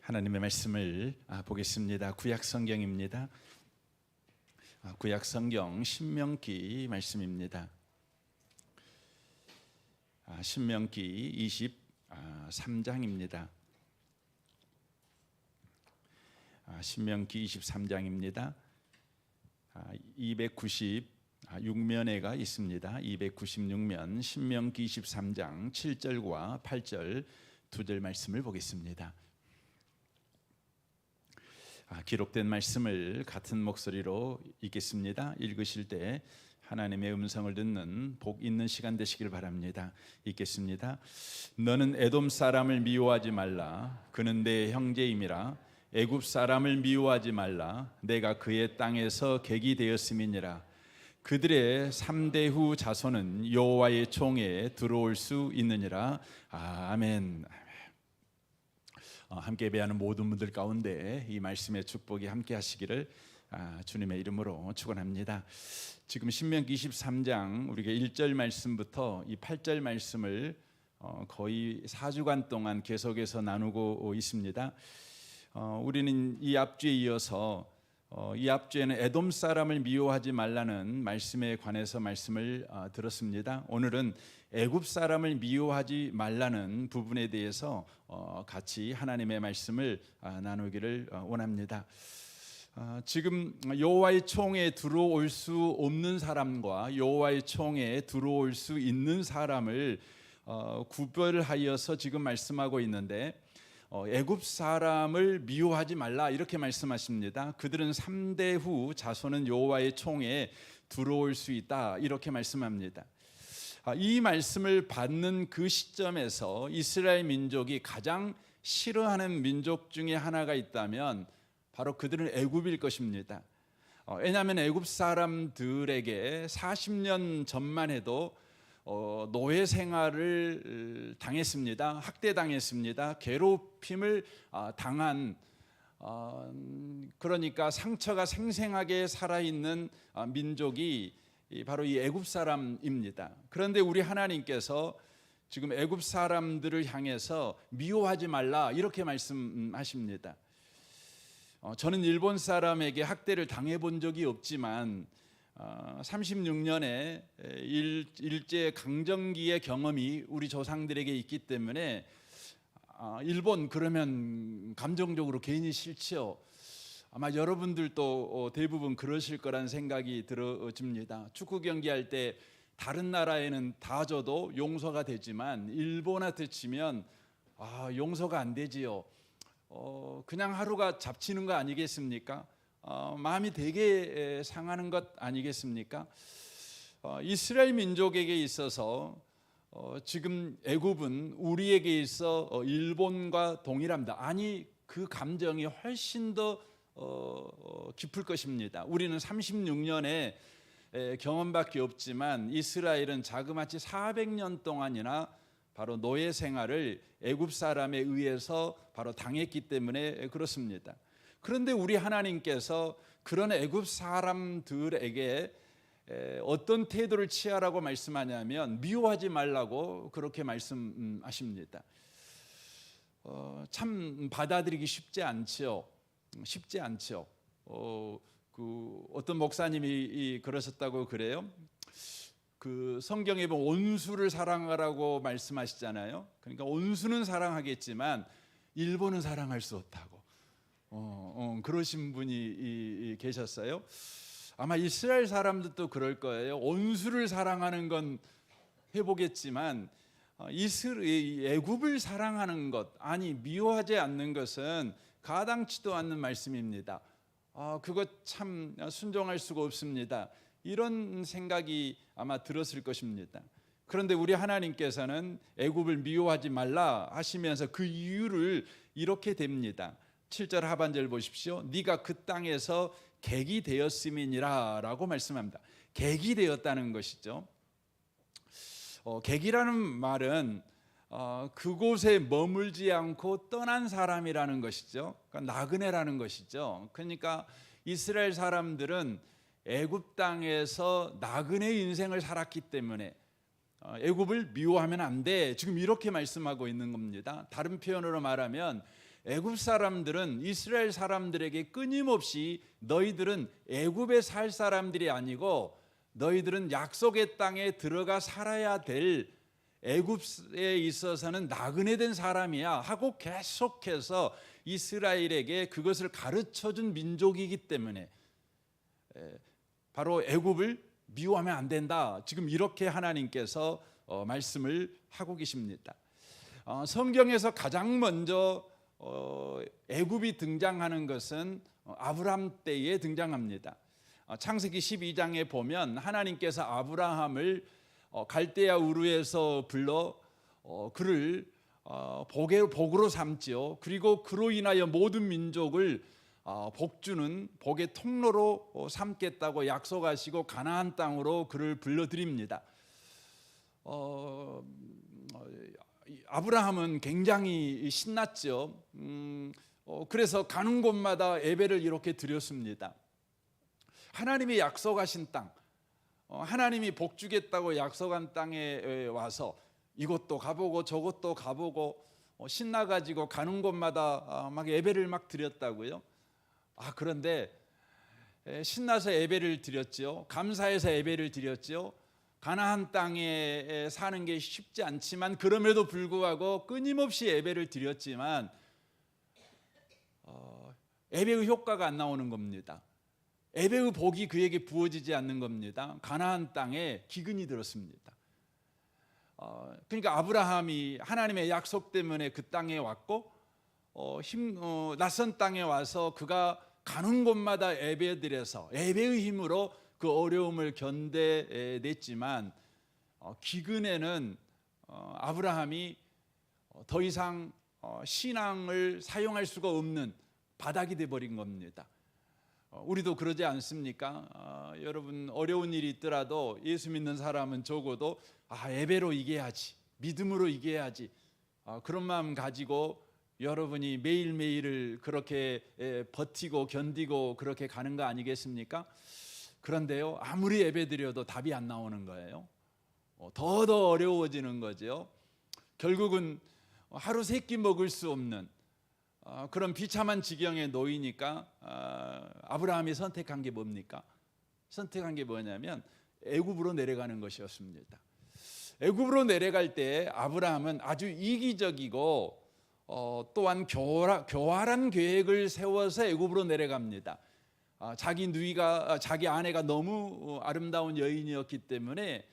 하나님의 말씀을 보겠습니다. 구약 성경입니다. 구약 성경 신명기 말씀입니다. 신명기 23장입니다. 신명기 23장입니다. 296면회가 있습니다. 296면 신명기 23장 7절과 8절 두 절 말씀을 보겠습니다. 기록된 말씀을 같은 목소리로 읽겠습니다. 읽으실 때 하나님의 음성을 듣는 복 있는 시간 되시길 바랍니다. 읽겠습니다. 너는 에돔 사람을 미워하지 말라. 그는 내 형제임이라. 애굽 사람을 미워하지 말라. 내가 그의 땅에서 객이 되었음이니라. 그들의 3대 후 자손은 여호와의 총에 들어올 수 있느니라. 아멘. 함께 예배하는 모든 분들 가운데 이 말씀의 축복이 함께 하시기를 주님의 이름으로 축원합니다. 지금 신명기 23장 우리가 1절 말씀부터 이 8절 말씀을 거의 4주간 동안 계속해서 나누고 있습니다. 우리는 이 앞주에 이어서 이 앞주에는 에돔 사람을 미워하지 말라는 말씀에 관해서 말씀을 들었습니다. 오늘은 애굽 사람을 미워하지 말라는 부분에 대해서 같이 하나님의 말씀을 나누기를 원합니다. 지금 여호와의 총에 들어올 수 없는 사람과 여호와의 총에 들어올 수 있는 사람을 구별하여서 지금 말씀하고 있는데 애굽 사람을 미워하지 말라 이렇게 말씀하십니다. 그들은 3대 후 자손은 여호와의 총에 들어올 수 있다 이렇게 말씀합니다. 이 말씀을 받는 그 시점에서 이스라엘 민족이 가장 싫어하는 민족 중에 하나가 있다면 바로 그들은 애굽일 것입니다. 왜냐하면 애굽 사람들에게 40년 전만 해도 노예 생활을 당했습니다. 학대당했습니다. 괴롭힘을 당한 그러니까 상처가 생생하게 살아있는 민족이 바로 이 애굽 사람입니다. 그런데 우리 하나님께서 지금 애굽 사람들을 향해서 미워하지 말라 이렇게 말씀하십니다. 저는 일본 사람에게 학대를 당해본 적이 없지만 36년의 일제 강점기의 경험이 우리 조상들에게 있기 때문에 일본 그러면 감정적으로 괜히 싫죠. 아마 여러분들도 대부분 그러실 거란 생각이 들어집니다. 축구 경기할 때 다른 나라에는 다 줘도 용서가 되지만 일본한테 치면 용서가 안 되지요. 그냥 하루가 잡치는 거 아니겠습니까? 마음이 되게 상하는 것 아니겠습니까? 이스라엘 민족에게 있어서 지금 애굽은 우리에게 있어 일본과 동일합니다. 아니 그 감정이 훨씬 더 깊을 것입니다. 우리는 36년의 경험밖에 없지만 이스라엘은 자그마치 400년 동안이나 바로 노예 생활을 애굽 사람에 의해서 바로 당했기 때문에 그렇습니다. 그런데 우리 하나님께서 그런 애굽 사람들에게 어떤 태도를 취하라고 말씀하냐면 미워하지 말라고 그렇게 말씀하십니다. 참 받아들이기 쉽지 않죠. 쉽지 않죠. 어떤 목사님이 그러셨다고 그래요. 그 성경에 보면 온수를 사랑하라고 말씀하시잖아요. 그러니까 온수는 사랑하겠지만 일본은 사랑할 수 없다고. 그러신 분이 계셨어요. 아마 이스라엘 사람들도 그럴 거예요. 온수를 사랑하는 건 해보겠지만 애굽을 사랑하는 것, 아니 미워하지 않는 것은 가당치도 않는 말씀입니다. 그것 참 순종할 수가 없습니다. 이런 생각이 아마 들었을 것입니다. 그런데 우리 하나님께서는 애굽을 미워하지 말라 하시면서 그 이유를 이렇게 됩니다. 7절 하반절 보십시오. 네가 그 땅에서 객이 되었음이니라 라고 말씀합니다. 객이 되었다는 것이죠. 객이라는 말은 그곳에 머물지 않고 떠난 사람이라는 것이죠. 그러니까 나그네라는 것이죠. 그러니까 이스라엘 사람들은 애굽 땅에서 나그네 인생을 살았기 때문에 애굽을 미워하면 안 돼. 지금 이렇게 말씀하고 있는 겁니다. 다른 표현으로 말하면 애굽 사람들은 이스라엘 사람들에게 끊임없이 너희들은 애굽에 살 사람들이 아니고 너희들은 약속의 땅에 들어가 살아야 될 애굽에 있어서는 나그네 된 사람이야 하고 계속해서 이스라엘에게 그것을 가르쳐준 민족이기 때문에 바로 애굽을 미워하면 안 된다. 지금 이렇게 하나님께서 말씀을 하고 계십니다. 성경에서 가장 먼저 애굽이 등장하는 것은 아브라함 때에 등장합니다. 창세기 12장에 보면 하나님께서 아브라함을 갈대아 우르에서 불러 그를 복으로 삼지요. 그리고 그로 인하여 모든 민족을 복주는 복의 통로로 삼겠다고 약속하시고 가나안 땅으로 그를 불러들입니다. 아브라함은 굉장히 신났죠. 그래서 가는 곳마다 예배를 이렇게 드렸습니다. 하나님이 약속하신 땅, 하나님이 복 주겠다고 약속한 땅에 와서 이것도 가보고 저것도 가보고 신나가지고 가는 곳마다 막 예배를 막 드렸다고요. 그런데 신나서 예배를 드렸죠. 감사해서 예배를 드렸죠. 가나안 땅에 사는 게 쉽지 않지만 그럼에도 불구하고 끊임없이 예배를 드렸지만 예배의 효과가 안 나오는 겁니다. 예배의 복이 그에게 부어지지 않는 겁니다. 가나안 땅에 기근이 들었습니다. 그러니까 아브라함이 하나님의 약속 때문에 그 땅에 왔고 낯선 땅에 와서 그가 가는 곳마다 예배드려서 예배의 힘으로 그 어려움을 견뎌냈지만 기근에는 아브라함이 더 이상 신앙을 사용할 수가 없는 바닥이 되어버린 겁니다. 우리도 그러지 않습니까? 여러분 어려운 일이 있더라도 예수 믿는 사람은 적어도 예배로 이겨야지, 믿음으로 이겨야지, 그런 마음 가지고 여러분이 매일매일을 그렇게 버티고 견디고 그렇게 가는 거 아니겠습니까? 그런데요, 아무리 예배드려도 답이 안 나오는 거예요. 더 어려워지는 거죠. 결국은 하루 세 끼 먹을 수 없는 그런 비참한 지경에 놓이니까 아브라함이 선택한 게 뭡니까? 선택한 게 뭐냐면 애굽으로 내려가는 것이었습니다. 애굽으로 내려갈 때 아브라함은 아주 이기적이고 또한 교활한 계획을 세워서 애굽으로 내려갑니다. 자기 아내가 너무 아름다운 여인이었기 때문에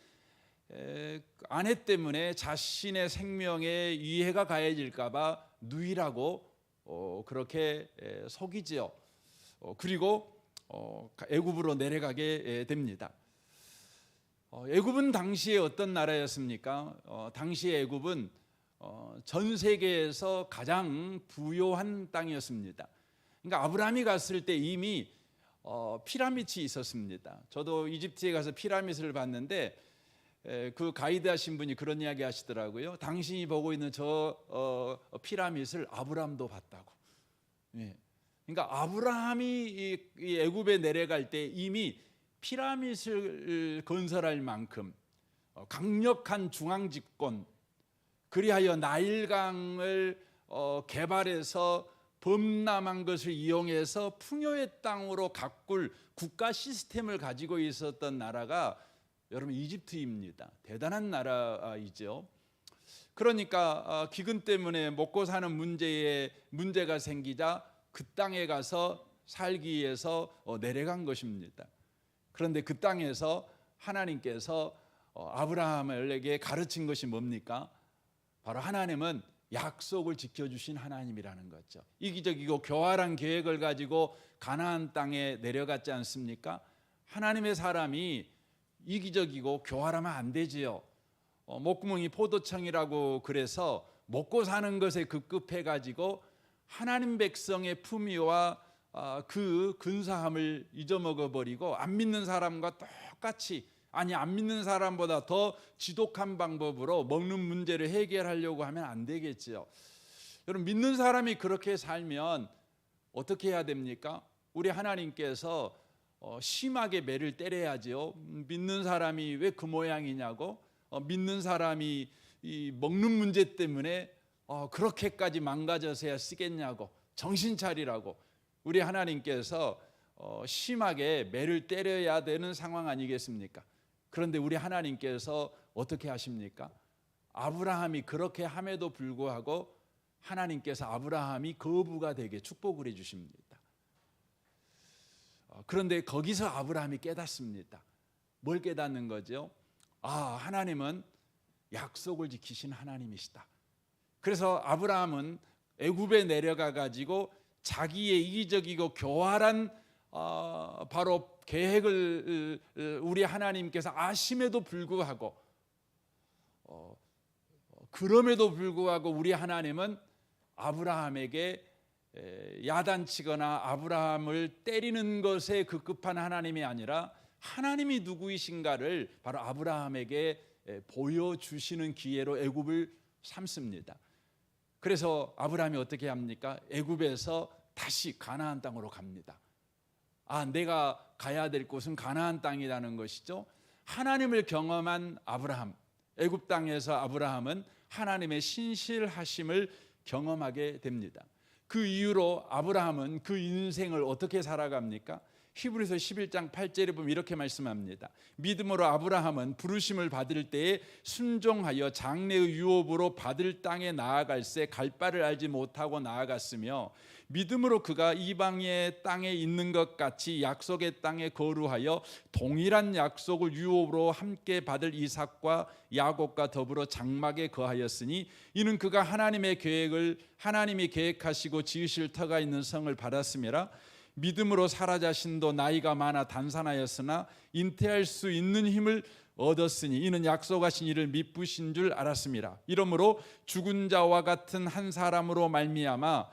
아내 때문에 자신의 생명에 위해가 가해질까 봐 누이라고 그렇게 속이지요. 그리고 애굽으로 내려가게 됩니다. 애굽은 당시에 어떤 나라였습니까? 당시에 애굽은 전 세계에서 가장 부유한 땅이었습니다. 그러니까 아브라함이 갔을 때 이미 피라밋이 있었습니다. 저도 이집트에 가서 피라밋을 봤는데 그 가이드 하신 분이 그런 이야기 하시더라고요. 당신이 보고 있는 저 피라밋을 아브라함도 봤다고. 그러니까 아브라함이 이 애굽에 내려갈 때 이미 피라밋을 건설할 만큼 강력한 중앙 집권, 그리하여 나일강을 개발해서 범람한 것을 이용해서 풍요의 땅으로 가꿀 국가 시스템을 가지고 있었던 나라가 여러분 이집트입니다. 대단한 나라이죠. 그러니까 기근 때문에 먹고 사는 문제가 생기자 그 땅에 가서 살기 위해서 내려간 것입니다. 그런데 그 땅에서 하나님께서 아브라함에게 가르친 것이 뭡니까? 바로 하나님은 약속을 지켜주신 하나님이라는 거죠. 이기적이고 교활한 계획을 가지고 가나안 땅에 내려갔지 않습니까? 하나님의 사람이 이기적이고 교활하면 안 되지요. 목구멍이 포도청이라고 그래서 먹고 사는 것에 급급해 가지고 하나님 백성의 품위와 그 근사함을 잊어먹어 버리고 안 믿는 사람과 똑같이, 아니 안 믿는 사람보다 더 지독한 방법으로 먹는 문제를 해결하려고 하면 안 되겠지요. 여러분 믿는 사람이 그렇게 살면 어떻게 해야 됩니까? 우리 하나님께서 심하게 매를 때려야지요. 믿는 사람이 왜 그 모양이냐고, 믿는 사람이 이 먹는 문제 때문에 그렇게까지 망가져서야 쓰겠냐고, 정신 차리라고 우리 하나님께서 심하게 매를 때려야 되는 상황 아니겠습니까? 그런데 우리 하나님께서 어떻게 하십니까? 아브라함이 그렇게 함에도 불구하고 하나님께서 아브라함이 거부가 되게 축복을 해주십니다. 그런데 거기서 아브라함이 깨닫습니다. 뭘 깨닫는 거죠? 하나님은 약속을 지키신 하나님이시다. 그래서 아브라함은 애굽에 내려가 가지고 자기의 이기적이고 교활한 바로 계획을 우리 하나님께서 아심에도 불구하고, 그럼에도 불구하고 우리 하나님은 아브라함에게 야단치거나 아브라함을 때리는 것에 급급한 하나님이 아니라 하나님이 누구이신가를 바로 아브라함에게 보여주시는 기회로 애굽을 삼습니다. 그래서 아브라함이 어떻게 합니까? 애굽에서 다시 가나안 땅으로 갑니다. 내가 가야 될 곳은 가나안 땅이라는 것이죠. 하나님을 경험한 아브라함, 애굽 땅에서 아브라함은 하나님의 신실하심을 경험하게 됩니다. 그 이후로 아브라함은 그 인생을 어떻게 살아갑니까? 히브리서 11장 8절에 보면 이렇게 말씀합니다. 믿음으로 아브라함은 부르심을 받을 때에 순종하여 장래의 유업으로 받을 땅에 나아갈새 갈 바를 알지 못하고 나아갔으며, 믿음으로 그가 이방의 땅에 있는 것 같이 약속의 땅에 거류하여 동일한 약속을 유업으로 함께 받을 이삭과 야곱과 더불어 장막에 거하였으니, 이는 그가 하나님의 계획을 하나님이 계획하시고 지으실 터가 있는 성을 받았음이라. 믿음으로 사라 자신도 나이가 많아 단산하였으나 잉태할 수 있는 힘을 얻었으니 이는 약속하신 이를 미쁘신 줄 알았습니다. 이러므로 죽은 자와 같은 한 사람으로 말미암아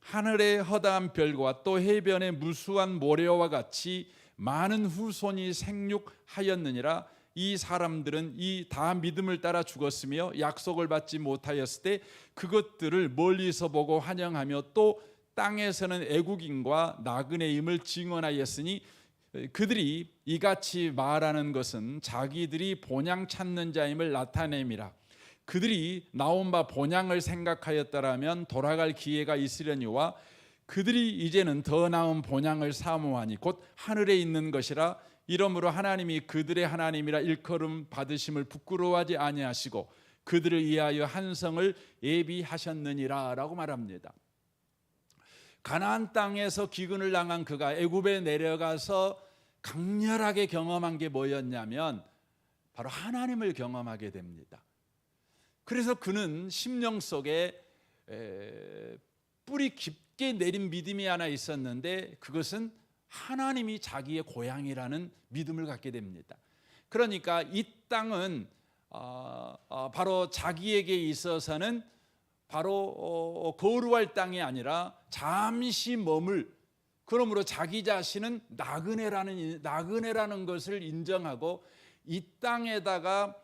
하늘의 허다한 별과 또 해변의 무수한 모래와 같이 많은 후손이 생육하였느니라. 이 사람들은 이 다 믿음을 따라 죽었으며 약속을 받지 못하였을 때 그것들을 멀리서 보고 환영하며 또 땅에서는 애국인과 나그네임을 증언하였으니, 그들이 이같이 말하는 것은 자기들이 본향 찾는 자임을 나타냄이라. 그들이 나온 바 본향을 생각하였더라면 돌아갈 기회가 있으려니와 그들이 이제는 더 나은 본향을 사모하니 곧 하늘에 있는 것이라. 이러므로 하나님이 그들의 하나님이라 일컬음 받으심을 부끄러워하지 아니하시고 그들을 위하여 한 성을 예비하셨느니라 라고 말합니다. 가나안 땅에서 기근을 당한 그가 애굽에 내려가서 강렬하게 경험한 게 뭐였냐면 바로 하나님을 경험하게 됩니다. 그래서 그는 심령 속에 뿌리 깊게 내린 믿음이 하나 있었는데, 그것은 하나님이 자기의 고향이라는 믿음을 갖게 됩니다. 그러니까 이 땅은 바로 자기에게 있어서는 바로 거루할 땅이 아니라 잠시 머물, 그러므로 자기 자신은 나그네라는 것을 인정하고 이 땅에다가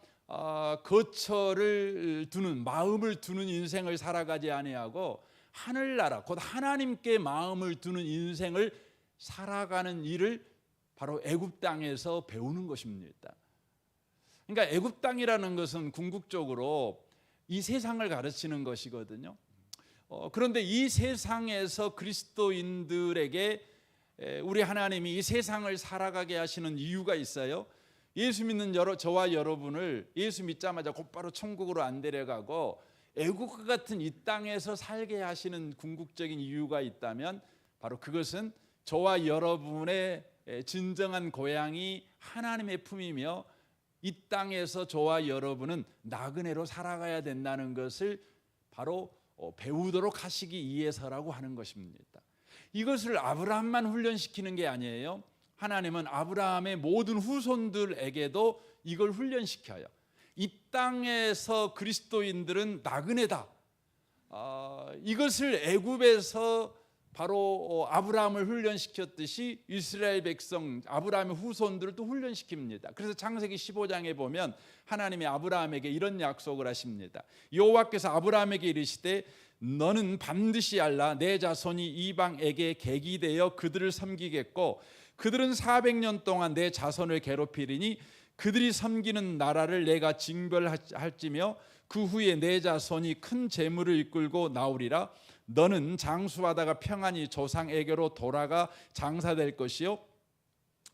거처를 두는, 마음을 두는 인생을 살아가지 아니하고 하늘나라 곧 하나님께 마음을 두는 인생을 살아가는 일을 바로 애굽 땅에서 배우는 것입니다. 그러니까 애굽 땅이라는 것은 궁극적으로 이 세상을 가르치는 것이거든요. 그런데 이 세상에서 그리스도인들에게 우리 하나님이 이 세상을 살아가게 하시는 이유가 있어요. 예수 믿는 저와 여러분을 예수 믿자마자 곧바로 천국으로 안 데려가고 애국과 같은 이 땅에서 살게 하시는 궁극적인 이유가 있다면 바로 그것은 저와 여러분의 진정한 고향이 하나님의 품이며 이 땅에서 저와 여러분은 나그네로 살아가야 된다는 것을 바로 배우도록 하시기 위해서라고 하는 것입니다. 이것을 아브라함만 훈련시키는 게 아니에요. 하나님은 아브라함의 모든 후손들에게도 이걸 훈련시켜요. 이 땅에서 그리스도인들은 나그네다. 이것을 애굽에서 바로 아브라함을 훈련시켰듯이 이스라엘 백성 아브라함의 후손들을 또 훈련시킵니다. 그래서 창세기 15장에 보면 하나님이 아브라함에게 이런 약속을 하십니다. 여호와께서 아브라함에게 이르시되 너는 반드시 알라. 내 자손이 이방에게 객이 되어 그들을 섬기겠고 그들은 400년 동안 내 자손을 괴롭히리니 그들이 섬기는 나라를 내가 징벌할지며 그 후에 내 자손이 큰 재물을 이끌고 나오리라. 너는 장수하다가 평안히 조상에게로 돌아가 장사될 것이요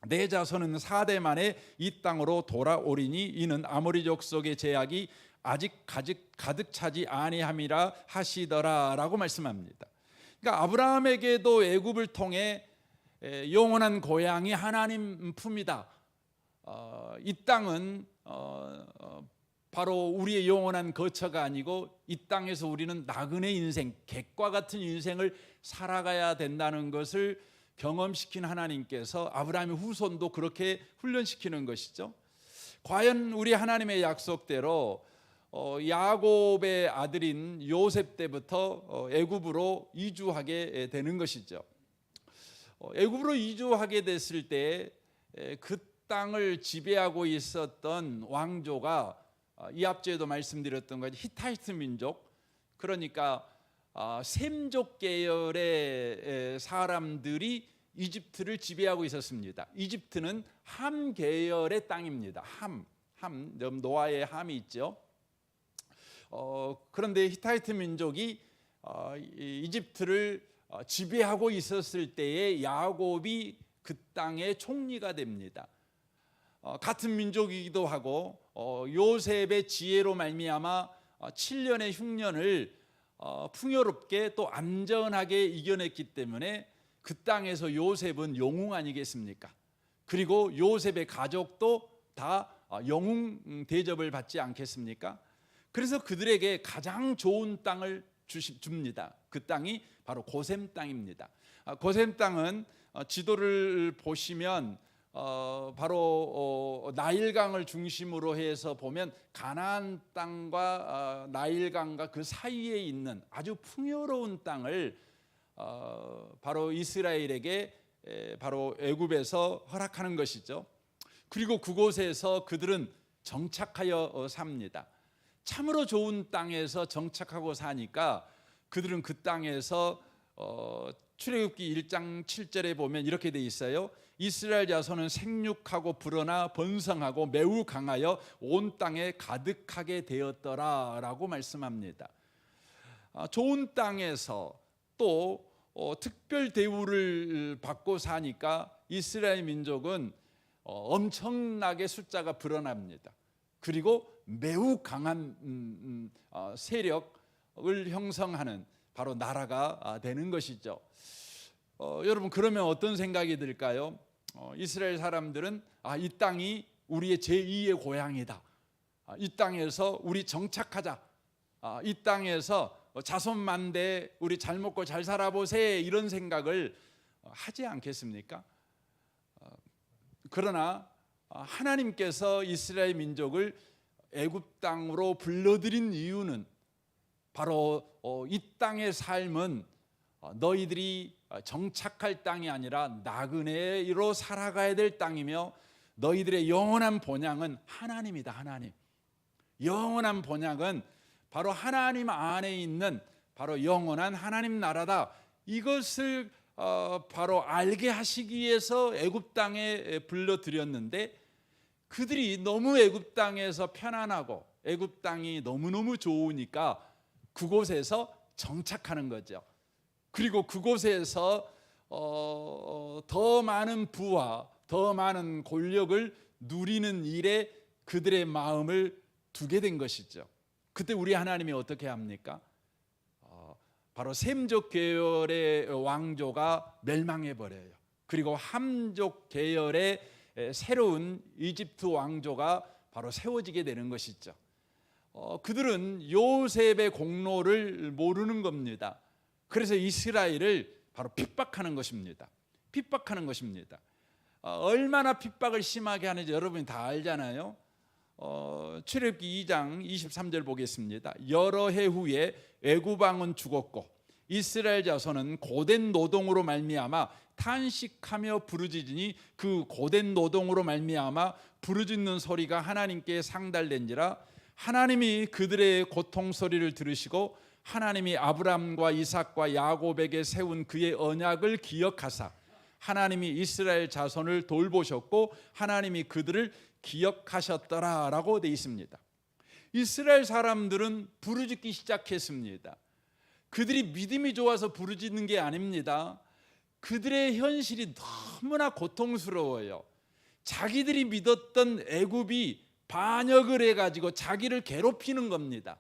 내 자손은 4대 만에 이 땅으로 돌아오리니 이는 아모리 족속의 제약이 아직 가득 차지 아니함이라 하시더라라고 말씀합니다. 그러니까 아브라함에게도 애굽을 통해 영원한 고향이 하나님 품이다. 이 땅은 바로 우리의 영원한 거처가 아니고 이 땅에서 우리는 나그네 인생, 객과 같은 인생을 살아가야 된다는 것을 경험시킨 하나님께서 아브라함의 후손도 그렇게 훈련시키는 것이죠. 과연 우리 하나님의 약속대로 야곱의 아들인 요셉 때부터 애굽으로 이주하게 되는 것이죠. 애굽으로 이주하게 됐을 때 그 땅을 지배하고 있었던 왕조가 이 앞제에도 말씀드렸던 것 히타이트 민족, 그러니까 셈족 계열의 사람들이 이집트를 지배하고 있었습니다. 이집트는 함 계열의 땅입니다. 함 노아의 함이 있죠. 그런데 히타이트 민족이 이집트를 지배하고 있었을 때에 야곱이 그 땅의 총리가 됩니다. 같은 민족이기도 하고 요셉의 지혜로 말미암아 7년의 흉년을 풍요롭게 또 안전하게 이겨냈기 때문에 그 땅에서 요셉은 영웅 아니겠습니까? 그리고 요셉의 가족도 다 영웅 대접을 받지 않겠습니까? 그래서 그들에게 가장 좋은 땅을 줍니다. 그 땅이 바로 고셈 땅입니다. 고셈 땅은 지도를 보시면 바로 나일강을 중심으로 해서 보면 가나안 땅과 나일강과 그 사이에 있는 아주 풍요로운 땅을 바로 이스라엘에게 바로 애굽에서 허락하는 것이죠. 그리고 그곳에서 그들은 정착하여 삽니다. 참으로 좋은 땅에서 정착하고 사니까 그들은 그 땅에서 출애굽기 1장 7절에 보면 이렇게 돼 있어요. 이스라엘 자손은 생육하고 불어나 번성하고 매우 강하여 온 땅에 가득하게 되었더라라고 말씀합니다. 좋은 땅에서 또 특별 대우를 받고 사니까 이스라엘 민족은 엄청나게 숫자가 불어납니다. 그리고 매우 강한 세력을 형성하는 바로 나라가 되는 것이죠. 여러분, 그러면 어떤 생각이 들까요? 이스라엘 사람들은 이 땅이 우리의 제2의 고향이다. 이 땅에서 우리 정착하자. 이 땅에서 자손만대 우리 잘 먹고 잘 살아보세, 이런 생각을 하지 않겠습니까? 그러나 하나님께서 이스라엘 민족을 애굽 땅으로 불러들인 이유는 바로 이 땅의 삶은 너희들이 정착할 땅이 아니라 나그네로 살아가야 될 땅이며 너희들의 영원한 본향은 하나님이다. 하나님. 영원한 본향은 바로 하나님 안에 있는 바로 영원한 하나님 나라다. 이것을 바로 알게 하시기 위해서 애굽 땅에 불러들였는데 그들이 너무 애굽 땅에서 편안하고 애굽 땅이 너무너무 좋으니까 그곳에서 정착하는 거죠. 그리고 그곳에서 더 많은 부와 더 많은 권력을 누리는 일에 그들의 마음을 두게 된 것이죠. 그때 우리 하나님이 어떻게 합니까? 바로 셈족 계열의 왕조가 멸망해 버려요. 그리고 함족 계열의 새로운 이집트 왕조가 바로 세워지게 되는 것이죠. 그들은 요셉의 공로를 모르는 겁니다. 그래서 이스라엘을 바로 핍박하는 것입니다. 핍박하는 것입니다. 얼마나 핍박을 심하게 하는지 여러분이 다 알잖아요. 출애굽기 2장 23절 보겠습니다. 여러 해 후에 애굽 왕은 죽었고 이스라엘 자손은 고된 노동으로 말미암아 탄식하며 부르짖으니 그 고된 노동으로 말미암아 부르짖는 소리가 하나님께 상달된지라. 하나님이 그들의 고통 소리를 들으시고 하나님이 아브람과 이삭과 야곱에게 세운 그의 언약을 기억하사 하나님이 이스라엘 자손을 돌보셨고 하나님이 그들을 기억하셨더라라고 되어 있습니다. 이스라엘 사람들은 부르짖기 시작했습니다. 그들이 믿음이 좋아서 부르짖는 게 아닙니다. 그들의 현실이 너무나 고통스러워요. 자기들이 믿었던 애굽이 반역을 해가지고 자기를 괴롭히는 겁니다.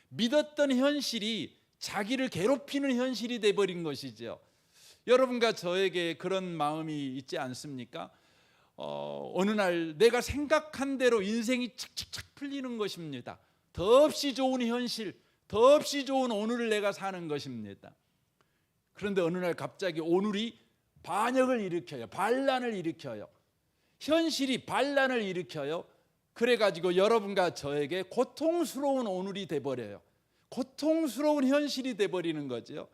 믿었던 현실이 자기를 괴롭히는 현실이 돼버린 것이죠. 여러분과 저에게 그런 마음이 있지 않습니까? 어느 날 내가 생각한 대로 인생이 착착착 풀리는 것입니다. 더없이 좋은 현실, 더없이 좋은 오늘을 내가 사는 것입니다. 그런데 어느 날 갑자기 오늘이 반역을 일으켜요. 반란을 일으켜요. 현실이 반란을 일으켜요. 그래가지고 여러분과 저에게 고통스러운 오늘이 돼버려요. 고통스러운 현실이 돼버리는 거죠.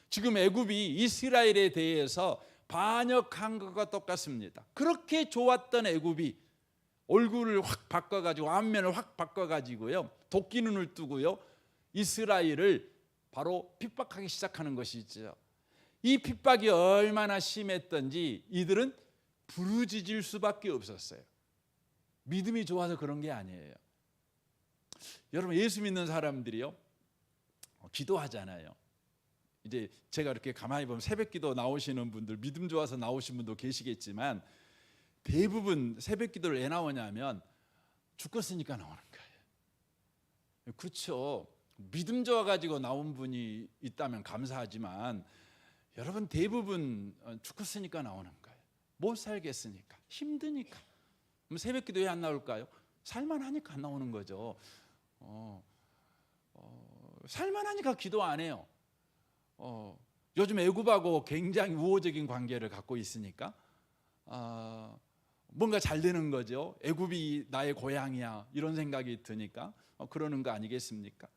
지금 애굽이 이스라엘에 대해서 반역한 것과 똑같습니다. 그렇게 좋았던 애굽이 얼굴을 확 바꿔가지고 안면을 확 바꿔가지고요, 도끼 눈을 뜨고요, 이스라엘을 바로 핍박하기 시작하는 것이죠. 이 핍박이 얼마나 심했던지 이들은 부르짖을 수밖에 없었어요. 믿음이 좋아서 그런 게 아니에요. 여러분, 예수 믿는 사람들이요, 기도하잖아요. 이제 제가 이렇게 가만히 보면 새벽기도 나오시는 분들, 믿음 좋아서 나오신 분도 계시겠지만 대부분 새벽기도를 왜 나오냐면 죽었으니까 나오는 거예요. 그렇죠. 믿음 좋아가지고 나온 분이 있다면 감사하지만 여러분, 대부분 죽었으니까 나오는 거예요. 못 살겠으니까, 힘드니까. 그럼 새벽기도 왜 안 나올까요? 살만하니까 안 나오는 거죠. 살만하니까 기도 안 해요. 요즘 애굽하고 굉장히 우호적인 관계를 갖고 있으니까 뭔가 잘 되는 거죠. 애굽이 나의 고향이야, 이런 생각이 드니까 그러는 거 아니겠습니까?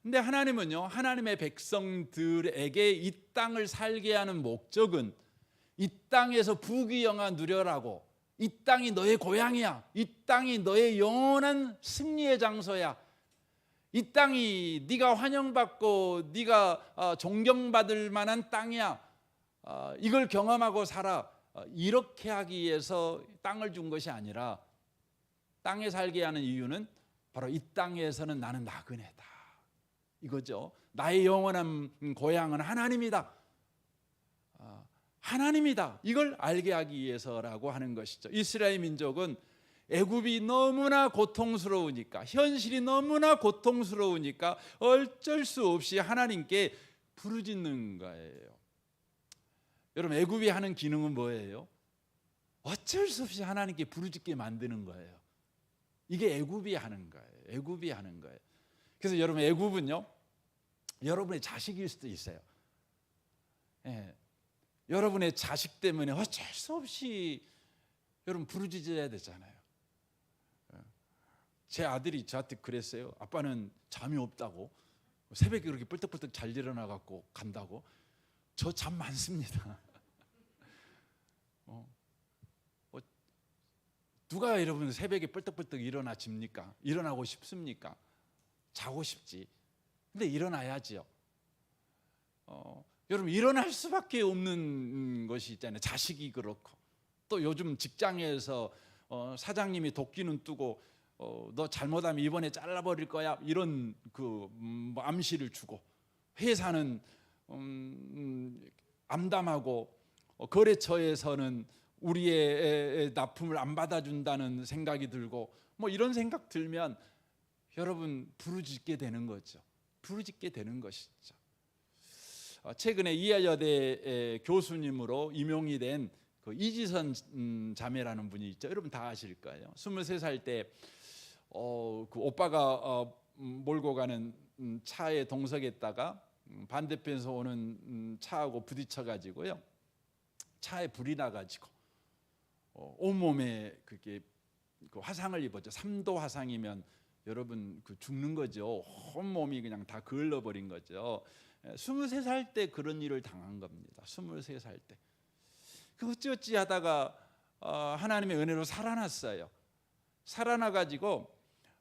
근데 하나님은요, 하나님의 백성들에게 이 땅을 살게 하는 목적은 이 땅에서 부귀영화 누려라고, 이 땅이 너의 고향이야, 이 땅이 너의 영원한 승리의 장소야, 이 땅이 네가 환영받고 네가 존경받을 만한 땅이야, 이걸 경험하고 살아, 이렇게 하기 위해서 땅을 준 것이 아니라 땅에 살게 하는 이유는 바로 이 땅에서는 나는 나그네다, 이거죠. 나의 영원한 고향은 하나님이다, 하나님이다, 이걸 알게 하기 위해서라고 하는 것이죠. 이스라엘 민족은 애굽이 너무나 고통스러우니까, 현실이 너무나 고통스러우니까 어쩔 수 없이 하나님께 부르짖는 거예요. 여러분, 애굽이 하는 기능은 뭐예요? 어쩔 수 없이 하나님께 부르짖게 만드는 거예요. 이게 애굽이 하는 거예요. 애굽이 하는 거예요. 그래서 여러분, 애굽은요, 여러분의 자식일 수도 있어요. 예. 여러분의 자식 때문에 어쩔 수 없이 여러분 부르짖어야 되잖아요. 제 아들이 저한테 그랬어요. 아빠는 잠이 없다고, 새벽에 그렇게 뻘떡뻘떡 잘 일어나갖고 간다고. 저 잠 많습니다. 누가 여러분 새벽에 뻘떡뻘떡 일어나집니까? 일어나고 싶습니까? 자고 싶지. 근데 일어나야지요. 여러분, 일어날 수밖에 없는 것이 있잖아요. 자식이 그렇고, 또 요즘 직장에서 사장님이 도끼는 뜨고 너 잘못하면 이번에 잘라버릴 거야, 이런 암시를 주고, 회사는 암담하고 거래처에서는 우리의 납품을 안 받아준다는 생각이 들고, 뭐 이런 생각 들면 여러분 부르짖게 되는 거죠. 부르짖게 되는 것이죠. 최근에 이화여대 교수님으로 임용이 된 이지선 자매라는 분이 있죠. 여러분 다 아실 거예요. 23살 때 그 오빠가 몰고 가는 차에 동석했다가 반대편에서 오는 차하고 부딪혀 가지고요, 차에 불이 나 가지고 온몸에 그게 화상을 입었죠. 3도 화상이면 여러분 죽는 거죠. 온몸이 그냥 다 그을러 버린 거죠. 23살 때 그런 일을 당한 겁니다. 23살 때. 어찌어찌 하다가 하나님의 은혜로 살아났어요. 살아나 가지고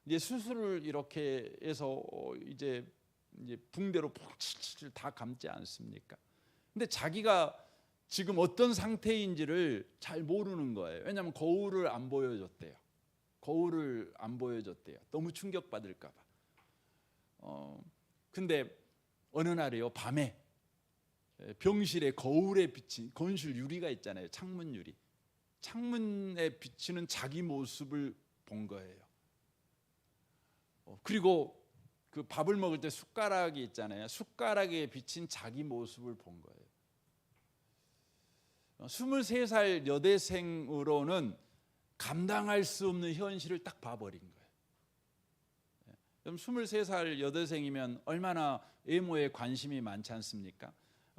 이제 수술을 이렇게 해서 이제 붕대로 푹 다 감지 않습니까? 근데 자기가 지금 어떤 상태인지를 잘 모르는 거예요. 왜냐하면 거울을 안 보여줬대요. 거울을 안 보여줬대요. 너무 충격받을까 봐. 근데 어느 날에요, 밤에 병실에 거울에 비친 건실 유리가 있잖아요. 창문 유리. 창문에 비치는 자기 모습을 본 거예요. 그리고 그 밥을 먹을 때 숟가락이 있잖아요. 숟가락에 비친 자기 모습을 본 거예요. 23살 여대생으로는 감당할 수 없는 현실을 딱 봐버린 거예요. 그럼 23살 여대생이면 얼마나 외모에 관심이 많지 않습니까?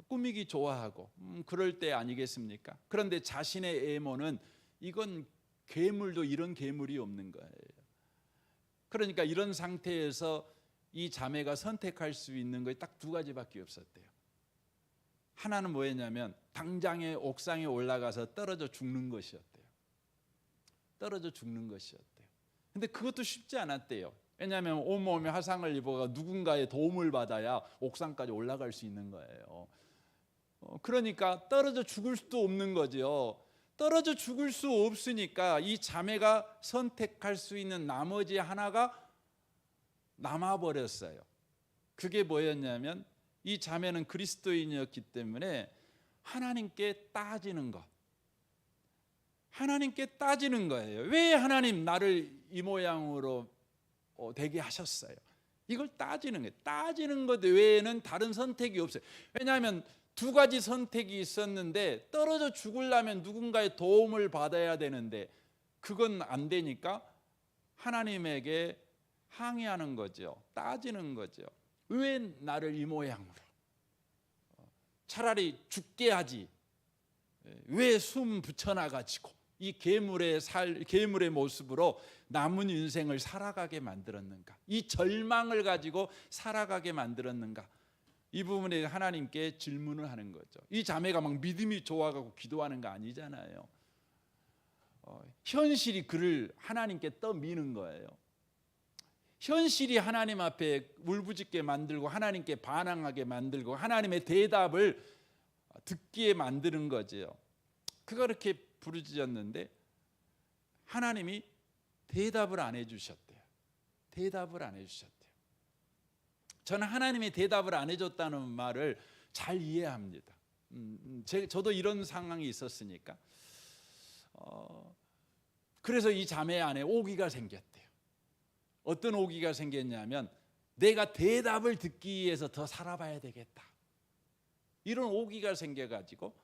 꾸미기 좋아하고 그럴 때 아니겠습니까? 그런데 자신의 외모는 이건 괴물도 이런 괴물이 없는 거예요. 그러니까 이런 상태에서 이 자매가 선택할 수 있는 것이 딱 두 가지밖에 없었대요. 하나는 뭐였냐면 당장에 옥상에 올라가서 떨어져 죽는 것이었대요. 떨어져 죽는 것이었대요. 근데 그것도 쉽지 않았대요. 왜냐하면 온몸에 화상을 입어가 누군가의 도움을 받아야 옥상까지 올라갈 수 있는 거예요. 그러니까 떨어져 죽을 수도 없는 거죠. 떨어져 죽을 수 없으니까 이 자매가 선택할 수 있는 나머지 하나가 남아버렸어요. 그게 뭐였냐면 이 자매는 그리스도인이었기 때문에 하나님께 따지는 것. 하나님께 따지는 거예요. 왜 하나님 나를 이 모양으로 되게 하셨어요? 이걸 따지는 거예요. 따지는 것 외에는 다른 선택이 없어요. 왜냐하면 두 가지 선택이 있었는데 떨어져 죽으려면 누군가의 도움을 받아야 되는데 그건 안 되니까 하나님에게 항의하는 거죠. 따지는 거죠. 왜 나를 이 모양으로? 차라리 죽게 하지. 왜 숨 붙여놔가지고 이 괴물의 모습으로 남은 인생을 살아가게 만들었는가? 이 절망을 가지고 살아가게 만들었는가? 이 부분에 하나님께 질문을 하는 거죠. 이 자매가 막 믿음이 좋아가고 기도하는 거 아니잖아요. 현실이 그를 하나님께 떠미는 거예요. 현실이 하나님 앞에 울부짖게 만들고 하나님께 반항하게 만들고 하나님의 대답을 듣기에 만드는 거죠. 그가 그렇게 부르짖었는데 하나님이 대답을 안 해주셨대요. 대답을 안 해주셨대요. 저는 하나님이 대답을 안 해줬다는 말을 잘 이해합니다. 저도 이런 상황이 있었으니까. 그래서 이 자매 안에 오기가 생겼대요. 어떤 오기가 생겼냐면 내가 대답을 듣기 위해서 더 살아봐야 되겠다. 이런 오기가 생겨가지고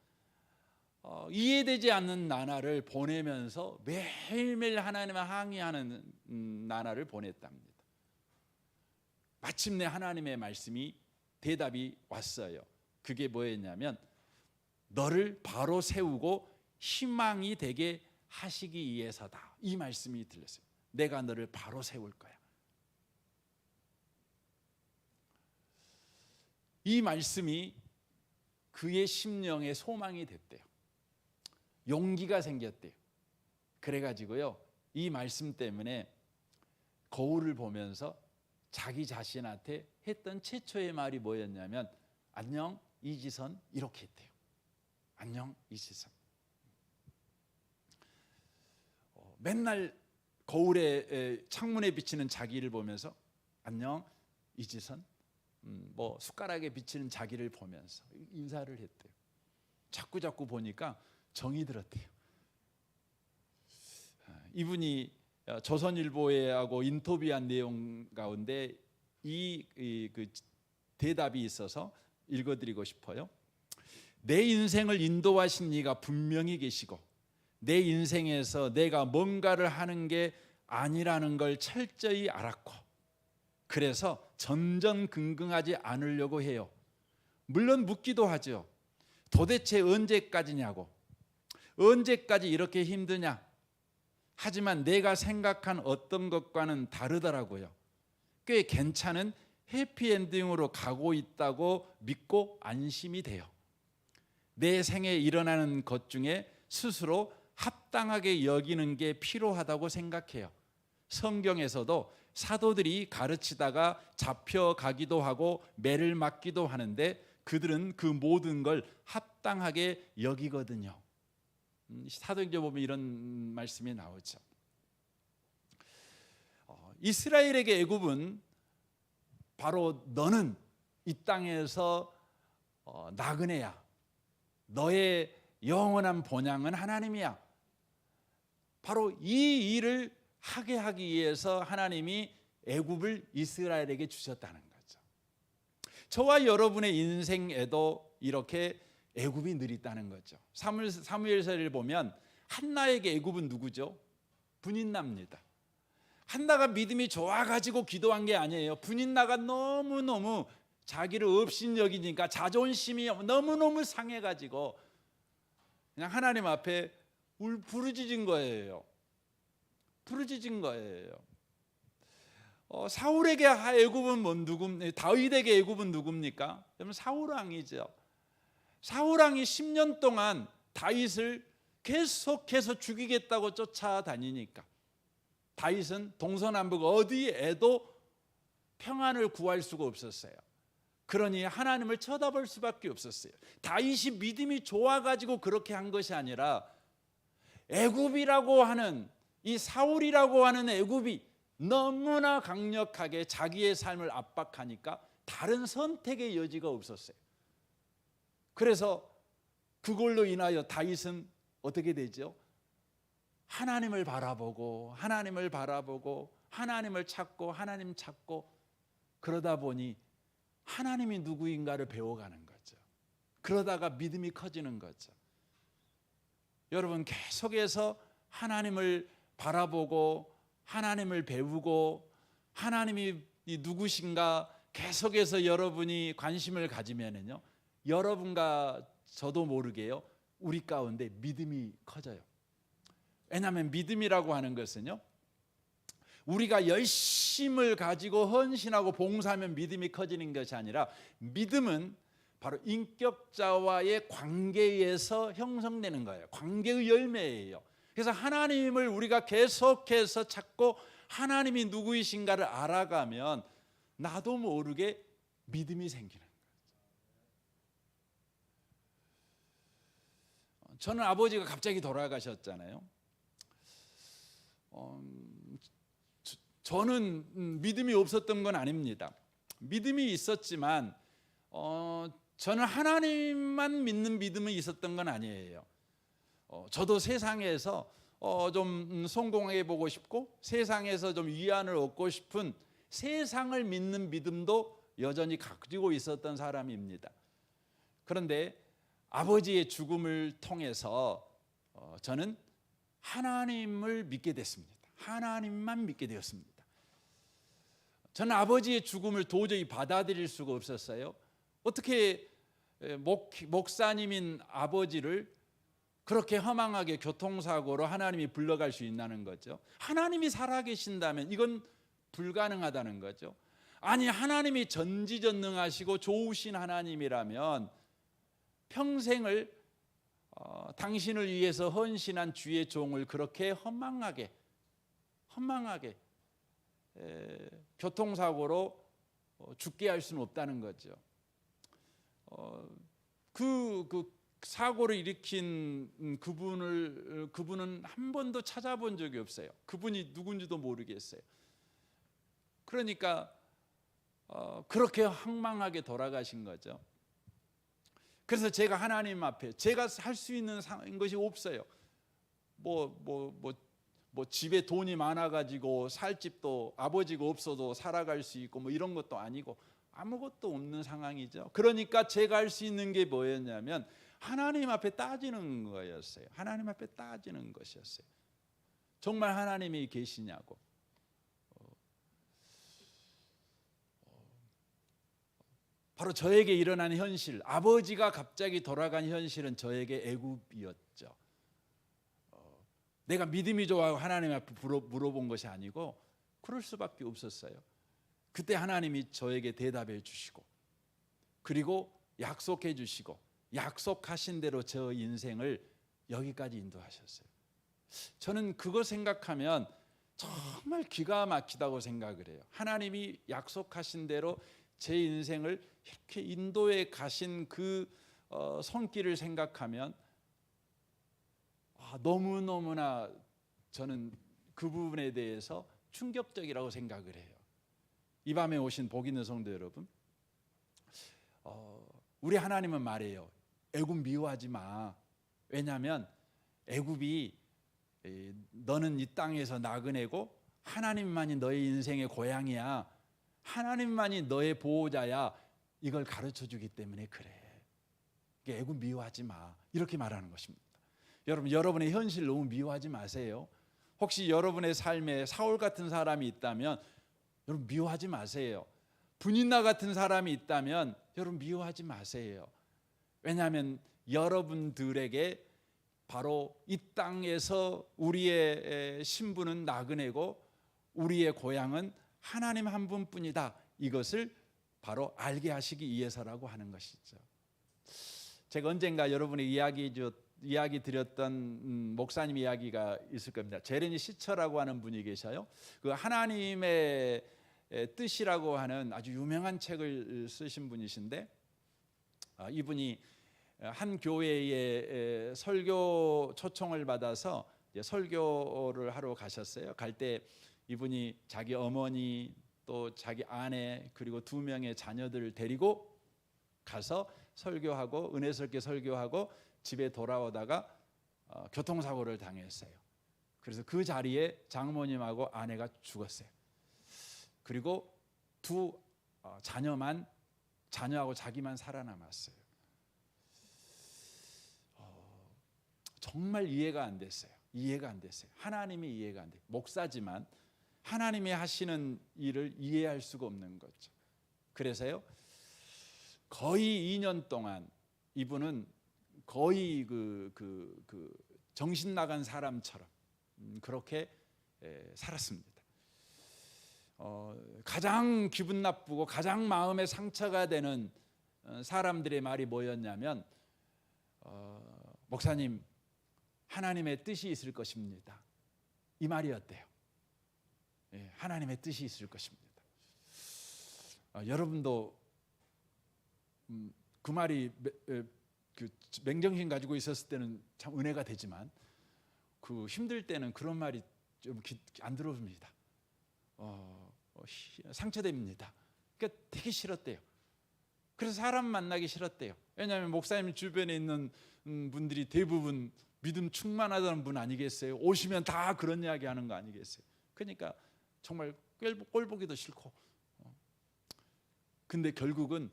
이해되지 않는 나날을 보내면서 매일매일 하나님을 항의하는 나날을 보냈답니다. 마침내 하나님의 말씀이 대답이 왔어요. 그게 뭐였냐면 너를 바로 세우고 희망이 되게 하시기 위해서다. 이 말씀이 들렸어요. 내가 너를 바로 세울 거야. 이 말씀이 그의 심령의 소망이 됐대요. 용기가 생겼대요. 그래가지고요, 이 말씀 때문에 거울을 보면서 자기 자신한테 했던 최초의 말이 뭐였냐면 안녕 이지선, 이렇게 했대요. 안녕 이지선. 맨날 거울에 창문에 비치는 자기를 보면서 안녕 이지선, 뭐 숟가락에 비치는 자기를 보면서 인사를 했대요. 자꾸 보니까 정이 들었대요. 이분이 조선일보하고 인터뷰한 내용 가운데 그 대답이 있어서 읽어드리고 싶어요. 내 인생을 인도하신 이가 분명히 계시고 내 인생에서 내가 뭔가를 하는 게 아니라는 걸 철저히 알았고 그래서 전전긍긍하지 않으려고 해요. 물론 묻기도 하죠. 도대체 언제까지냐고. 언제까지 이렇게 힘드냐. 하지만 내가 생각한 어떤 것과는 다르더라고요. 꽤 괜찮은 해피엔딩으로 가고 있다고 믿고 안심이 돼요. 내 생에 일어나는 것 중에 스스로 합당하게 여기는 게 필요하다고 생각해요. 성경에서도 사도들이 가르치다가 잡혀가기도 하고 매를 맞기도 하는데 그들은 그 모든 걸 합당하게 여기거든요. 사도행전 보면 이런 말씀이 나오죠. 이스라엘에게 애굽은 바로 너는 이 땅에서 나그네야. 너의 영원한 본향은 하나님이야. 바로 이 일을 하게 하기 위해서 하나님이 애굽을 이스라엘에게 주셨다는 거죠. 저와 여러분의 인생에도 이렇게 애굽이 늘 있다는 거죠. 사무엘서를 보면 한나에게 애굽은 누구죠? 분인나입니다. 한나가 믿음이 좋아가지고 기도한 게 아니에요. 분인나가 너무너무 자기를 업신여기니까 자존심이 너무너무 상해가지고 그냥 하나님 앞에 부르짖은 거예요. 부르짖은 거예요. 사울에게 애굽은 다윗에게 애굽은 누굽니까? 여러분 사울 왕이죠. 사울 왕이 10년 동안 다윗을 계속해서 죽이겠다고 쫓아다니니까 다윗은 동서남북 어디에도 평안을 구할 수가 없었어요. 그러니 하나님을 쳐다볼 수밖에 없었어요. 다윗이 믿음이 좋아가지고 그렇게 한 것이 아니라 애굽이라고 하는 이 사울이라고 하는 애굽이 너무나 강력하게 자기의 삶을 압박하니까 다른 선택의 여지가 없었어요. 그래서 그걸로 인하여 다윗은 어떻게 되죠? 하나님을 바라보고 하나님을 찾고 하나님 찾고 그러다 보니 하나님이 누구인가를 배워가는 거죠. 그러다가 믿음이 커지는 거죠. 여러분 계속해서 하나님을 바라보고 하나님을 배우고 하나님이 누구신가 계속해서 여러분이 관심을 가지면은요, 여러분과 저도 모르게요, 우리 가운데 믿음이 커져요. 왜냐하면 믿음이라고 하는 것은요, 우리가 열심을 가지고 헌신하고 봉사하면 믿음이 커지는 것이 아니라 믿음은 바로 인격자와의 관계에서 형성되는 거예요. 관계의 열매예요. 그래서 하나님을 우리가 계속해서 찾고 하나님이 누구이신가를 알아가면 나도 모르게 믿음이 생기는 거예요. 저는 아버지가 갑자기 돌아가셨잖아요. 저는 믿음이 없었던 건 아닙니다. 믿음이 있었지만 저는 하나님만 믿는 믿음이 있었던 건 아니에요. 저도 세상에서 좀 성공해 보고 싶고 세상에서 좀 위안을 얻고 싶은 세상을 믿는 믿음도 여전히 가지고 있었던 사람입니다. 그런데 아버지의 죽음을 통해서 저는 하나님을 믿게 됐습니다. 하나님만 믿게 되었습니다. 저는 아버지의 죽음을 도저히 받아들일 수가 없었어요. 어떻게 목사님인 아버지를 그렇게 허망하게 교통사고로 하나님이 불러갈 수 있다는 거죠. 하나님이 살아계신다면 이건 불가능하다는 거죠. 아니, 하나님이 전지전능하시고 좋으신 하나님이라면 평생을 당신을 위해서 헌신한 주의 종을 그렇게 허망하게 교통사고로 죽게 할 수는 없다는 거죠. 그 사고를 일으킨 그분은 한 번도 찾아본 적이 없어요. 그분이 누군지도 모르겠어요. 그러니까 그렇게 황망하게 돌아가신 거죠. 그래서 제가 하나님 앞에 제가 할 수 있는 것이 없어요. 뭐 집에 돈이 많아가지고 살 집도 아버지가 없어도 살아갈 수 있고 뭐 이런 것도 아니고 아무것도 없는 상황이죠. 그러니까 제가 할 수 있는 게 뭐였냐면 하나님 앞에 따지는 거였어요. 하나님 앞에 따지는 것이었어요. 정말 하나님이 계시냐고. 바로 저에게 일어난 현실, 아버지가 갑자기 돌아간 현실은 저에게 애굽이었죠. 내가 믿음이 좋아하고 하나님 앞에 물어본 것이 아니고 그럴 수밖에 없었어요. 그때 하나님이 저에게 대답해 주시고 그리고 약속해 주시고 약속하신 대로 저 인생을 여기까지 인도하셨어요. 저는 그거 생각하면 정말 기가 막히다고 생각을 해요. 하나님이 약속하신 대로 제 인생을 이렇게 인도에 가신 그 손길을 생각하면 너무너무나 저는 그 부분에 대해서 충격적이라고 생각을 해요. 이 밤에 오신 복 있는 성도 여러분, 우리 하나님은 말해요. 애굽 미워하지 마. 왜냐하면 애굽이 너는 이 땅에서 나그네고 하나님만이 너의 인생의 고향이야. 하나님만이 너의 보호자야. 이걸 가르쳐 주기 때문에 그래. 애굽 미워하지 마. 이렇게 말하는 것입니다. 여러분, 여러분의 현실 너무 미워하지 마세요. 혹시 여러분의 삶에 사울 같은 사람이 있다면 여러분 미워하지 마세요. 분인나 같은 사람이 있다면 여러분 미워하지 마세요. 왜냐하면 여러분들에게 바로 이 땅에서 우리의 신분은 나그네고 우리의 고향은 하나님 한 분뿐이다. 이것을 바로 알게 하시기 위해서라고 하는 것이죠. 제가 언젠가 여러분의 이야기 드렸던 목사님 이야기가 있을 겁니다. 제레니 시처라고 하는 분이 계셔요. 그 하나님의 뜻이라고 하는 아주 유명한 책을 쓰신 분이신데, 이분이 한 교회에 설교 초청을 받아서 설교를 하러 가셨어요. 갈 때 이분이 자기 어머니 또 자기 아내 그리고 2명의 자녀들을 데리고 가서 설교하고 은혜스럽게 설교하고 집에 돌아오다가 교통사고를 당했어요. 그래서 그 자리에 장모님하고 아내가 죽었어요. 그리고 2 자녀하고 자기만 살아남았어요. 정말 이해가 안 됐어요. 하나님이 이해가 안 돼요. 목사지만 하나님이 하시는 일을 이해할 수가 없는 거죠. 그래서요, 거의 2년 동안 이분은 거의 정신 나간 사람처럼 그렇게 살았습니다. 가장 기분 나쁘고 가장 마음에 상처가 되는 사람들의 말이 뭐였냐면, 목사님, 하나님의 뜻이 있을 것입니다. 이 말이었대요. 하나님의 뜻이 있을 것입니다. 여러분도 그 말이 맹정신 가지고 있었을 때는 참 은혜가 되지만 그 힘들 때는 그런 말이 좀 안 들어옵니다. 상처됩니다. 그러니까 되게 싫었대요. 그래서 사람 만나기 싫었대요. 왜냐하면 목사님 주변에 있는 분들이 대부분 믿음 충만하다는 분 아니겠어요? 오시면 다 그런 이야기 하는 거 아니겠어요? 그러니까 정말 꼴 보기도 싫고. 근데 결국은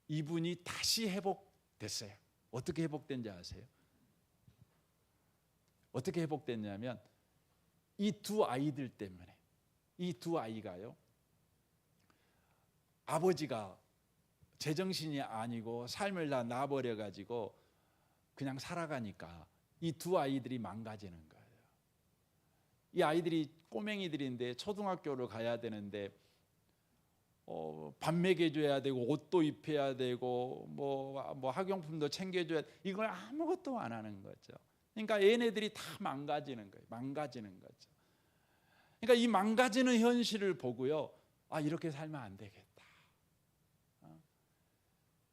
이분이 다시 회복됐어요. 어떻게 회복된지 아세요? 어떻게 회복됐냐면 이 2 아이들 때문에, 이 2 아이가요, 아버지가 제정신이 아니고 삶을 다 놔버려 가지고 그냥 살아가니까 이 2 아이들이 망가지는 거예요. 이 아이들이 꼬맹이들인데 초등학교를 가야 되는데 밥 먹여줘야 되고 옷도 입혀야 되고 뭐 학용품도 챙겨줘야 돼. 이걸 아무것도 안 하는 거죠. 그러니까 얘네들이 다 망가지는 거예요. 망가지는 거죠. 그러니까 이 망가지는 현실을 보고요, 이렇게 살면 안 되겠다.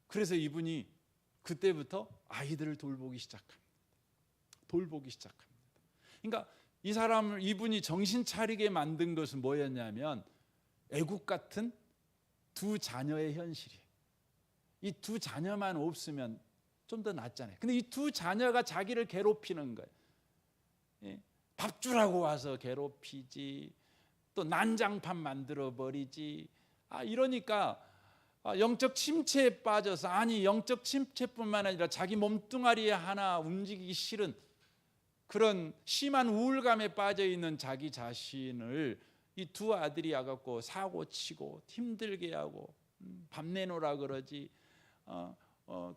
그래서 이분이 그때부터 아이들을 돌보기 시작합니다. 그러니까 이분이 정신 차리게 만든 것은 뭐였냐면 애국 같은 2 자녀의 현실이에요. 이 2 자녀만 없으면 좀 더 낫잖아요. 근데 이 2 자녀가 자기를 괴롭히는 거예요. 밥 주라고 와서 괴롭히지, 또 난장판 만들어 버리지. 이러니까 영적 침체에 빠져서, 영적 침체뿐만 아니라 자기 몸뚱아리 하나 움직이기 싫은 그런 심한 우울감에 빠져 있는 자기 자신을 이 2 아들이 와갖고 사고치고 힘들게 하고 밥 내놓으라 그러지,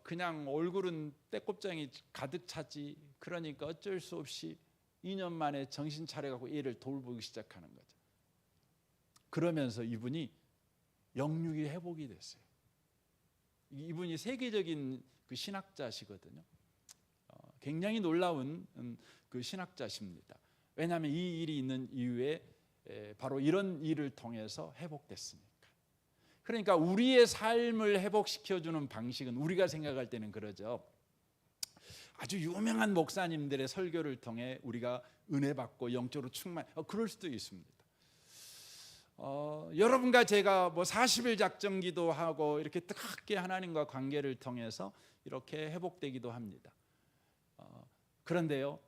그냥 얼굴은 떼꼽장이 가득 차지. 그러니까 어쩔 수 없이 2년 만에 정신 차려갖고 얘를 돌보기 시작하는 거죠. 그러면서 이분이 영육이 회복이 됐어요. 이분이 세계적인 그 신학자시거든요. 굉장히 놀라운 그 신학자십니다. 왜냐하면 이 일이 있는 이후에 바로 이런 일을 통해서 회복됐으니까. 그러니까 우리의 삶을 회복시켜주는 방식은 우리가 생각할 때는 그러죠. 아주 유명한 목사님들의 설교를 통해 우리가 은혜 받고 영적으로 충만, 그럴 수도 있습니다. 여러분과 제가 뭐 40일 작정 기도하고 이렇게 뜨겁게 하나님과 관계를 통해서 이렇게 회복되기도 합니다. 그런데요,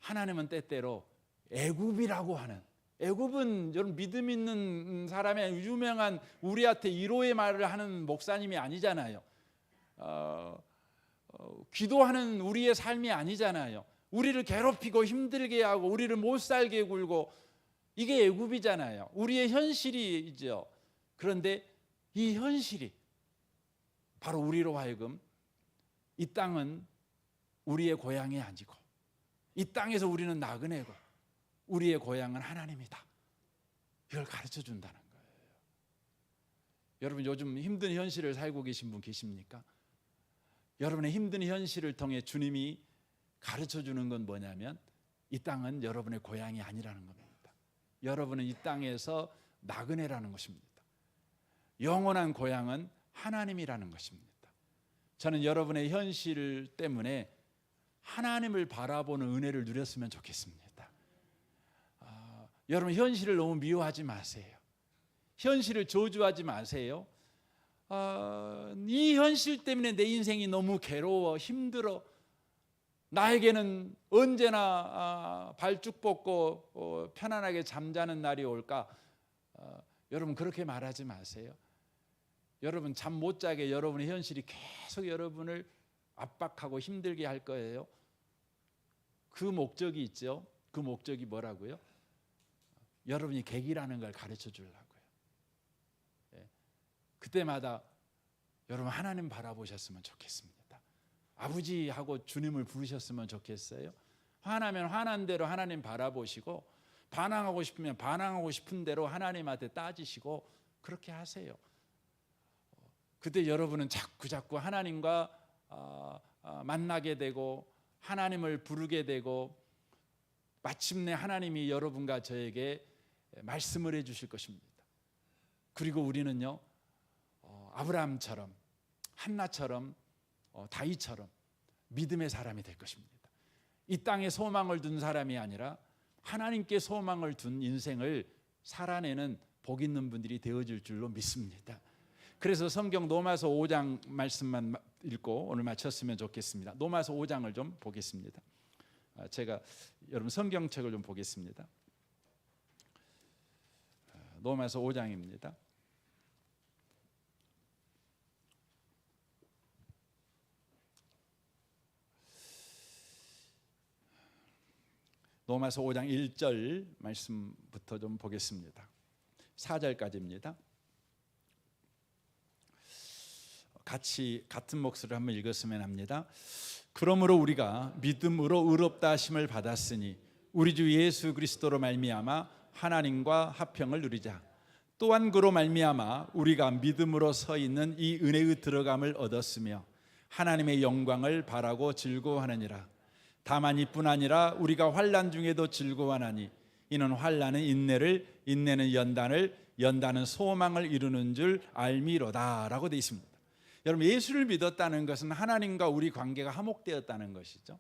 하나님은 때때로 애굽이라고 하는, 애굽은 여러분 믿음 있는 사람의 유명한 우리한테 위로의 말을 하는 목사님이 아니잖아요. 기도하는 우리의 삶이 아니잖아요. 우리를 괴롭히고 힘들게 하고 우리를 못 살게 굴고, 이게 애굽이잖아요. 우리의 현실이죠. 그런데 이 현실이 바로 우리로 하여금 이 땅은 우리의 고향이 아니고, 이 땅에서 우리는 나그네고 우리의 고향은 하나님이다, 이걸 가르쳐 준다는 거예요. 여러분, 요즘 힘든 현실을 살고 계신 분 계십니까? 여러분의 힘든 현실을 통해 주님이 가르쳐 주는 건 뭐냐면, 이 땅은 여러분의 고향이 아니라는 겁니다. 여러분은 이 땅에서 나그네라는 것입니다. 영원한 고향은 하나님이라는 것입니다. 저는 여러분의 현실 때문에 하나님을 바라보는 은혜를 누렸으면 좋겠습니다. 여러분, 현실을 너무 미워하지 마세요. 현실을 저주하지 마세요. 이 현실 때문에 내 인생이 너무 괴로워, 힘들어, 나에게는 언제나 발죽 뻗고 편안하게 잠자는 날이 올까? 여러분, 그렇게 말하지 마세요. 여러분, 잠 못 자게 여러분의 현실이 계속 여러분을 압박하고 힘들게 할 거예요. 그 목적이 있죠. 그 목적이 뭐라고요? 여러분이 객이라는 걸 가르쳐 주려고요. 그때마다 여러분, 하나님 바라보셨으면 좋겠습니다. 아버지하고 주님을 부르셨으면 좋겠어요. 화나면 화난 대로 하나님 바라보시고, 반항하고 싶으면 반항하고 싶은 대로 하나님한테 따지시고, 그렇게 하세요. 그때 여러분은 자꾸 하나님과 만나게 되고 하나님을 부르게 되고, 마침내 하나님이 여러분과 저에게 말씀을 해주실 것입니다. 그리고 우리는요, 아브라함처럼, 한나처럼, 다윗처럼 믿음의 사람이 될 것입니다. 이 땅에 소망을 둔 사람이 아니라 하나님께 소망을 둔 인생을 살아내는 복 있는 분들이 되어질 줄로 믿습니다. 그래서 성경 로마서 5장 말씀만 읽고 오늘 마쳤으면 좋겠습니다. 로마서 5장을 좀 보겠습니다. 제가 여러분 성경책을 좀 보겠습니다. 로마서 5장입니다. 로마서 5장 1절 말씀부터 좀 보겠습니다. 4절까지입니다. 같은 목소리로 한번 읽었으면 합니다. 그러므로 우리가 믿음으로 의롭다 하심을 받았으니 우리 주 예수 그리스도로 말미암아 하나님과 화평을 누리자. 또한 그로 말미암아 우리가 믿음으로 서 있는 이 은혜의 들어감을 얻었으며 하나님의 영광을 바라고 즐거워하느니라. 다만 이뿐 아니라 우리가 환난 중에도 즐거워하나니 이는 환난은 인내를, 인내는 연단을, 연단은 소망을 이루는 줄 알미로다 라고 되어 있습니다. 여러분, 예수를 믿었다는 것은 하나님과 우리 관계가 화목되었다는 것이죠.